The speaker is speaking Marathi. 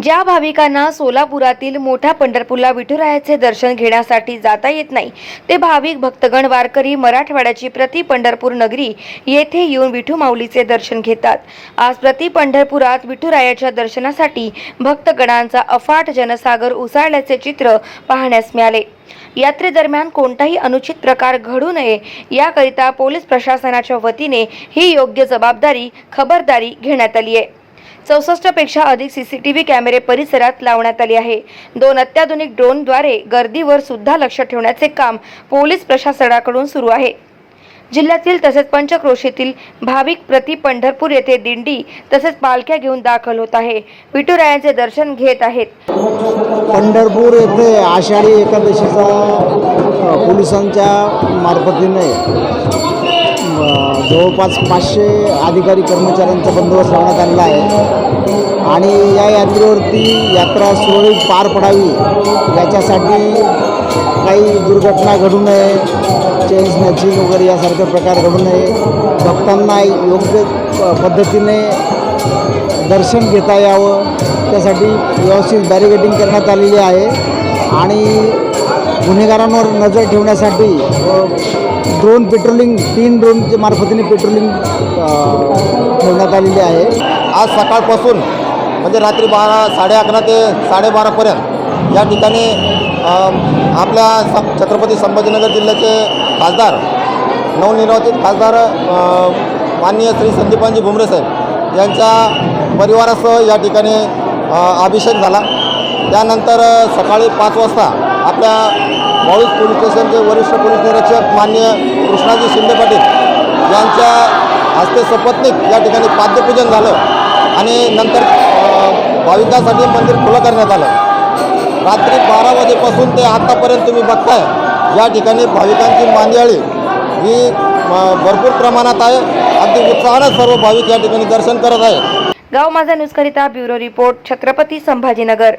ज्या भाविकांना सोलापुरातील मोठ्या पंढरपूरला विठुरायाचे दर्शन घेण्यासाठी जाता येत नाही, ते भाविक भक्तगण वारकरी मराठवाड्याची प्रति पंढरपूर नगरी येथे येऊन विठू माऊलीचे दर्शन घेतात। आज प्रति पंढरपुरात विठुरायाच्या दर्शनासाठी भक्तगणांचा अफाट जनसागर उसळल्याचे चित्र पाहण्यास मिळाले। यात्रेदरम्यान कोणताही अनुचित प्रकार घडू नये याकरिता पोलीस प्रशासनाच्या वतीने ही योग्य जबाबदारी खबरदारी घेण्यात आली आहे। 64 पेक्षा अधिक सीसीटीव्ही कॅमेरे परिसरात लावण्यात आले आहे। 2 अत्याधुनिक ड्रोनद्वारे गर्दीवर सुद्धा लक्ष ठेवण्याचे काम पोलीस प्रशासनाकडून सुरू आहे। जिल्ह्यातील तसेच पंचक्रोशीतील भाविक प्रति पंढरपूर येथे दिंडी तसेच पालख्या घेऊन दाखल होत आहे, विठुरायांचे दर्शन घेत आहेत। पंढरपूर येथे आषाढी एकादशीचा पोलिसांच्या मार्फतीने जवळपास 500 अधिकारी कर्मचाऱ्यांचा बंदोबस्त लावण्यात आलेला आहे आणि या यात्रेवरती यात्रा सुरळीत पार पडावी याच्यासाठी काही दुर्घटना घडू नये, चेन स्नॅचिंग वगैरे यासारखे प्रकार घडू नये, भक्तांना योग्य पद्धतीने दर्शन घेता यावं त्यासाठी व्यवस्थित बॅरिकेडिंग करण्यात आलेली आहे आणि गुन्हेगारांवर नजर ठेवण्यासाठी ड्रोन पेट्रोलिंग 3 ड्रोनच्या मार्फतीने पेट्रोलिंग ठेवण्यात आलेली आहे। आज सकाळपासून म्हणजे रात्री 11:30 ते 12:30पर्यंत या ठिकाणी आपल्या छत्रपती संभाजीनगर जिल्ह्याचे खासदार नवनिर्वाचित खासदार माननीय श्री संदीपानजी भुमरे साहेब यांच्या परिवारासह या ठिकाणी अभिषेक झाला। त्यानंतर सकाळी 5 वाजता आपल्या वाळूज पोलीस स्टेशनचे वरिष्ठ पोलीस निरीक्षक माननीय कृष्णाजी शिंदे पाटील यांच्या हस्ते सपत्नीक या ठिकाणी पाद्यपूजन झालं आणि नंतर भाविकांसाठी मंदिर खुलं करण्यात आलं। रात्री 12 वाजेपासून ते आतापर्यंत तुम्ही बघताय या ठिकाणी भाविकांची मांदियाळी ही भरपूर प्रमाणात आहे। अगदी उत्साहानं सर्व भाविक या ठिकाणी दर्शन करत आहे। गाव माझा न्यूज करिता ब्युरो रिपोर्ट, छत्रपती संभाजीनगर।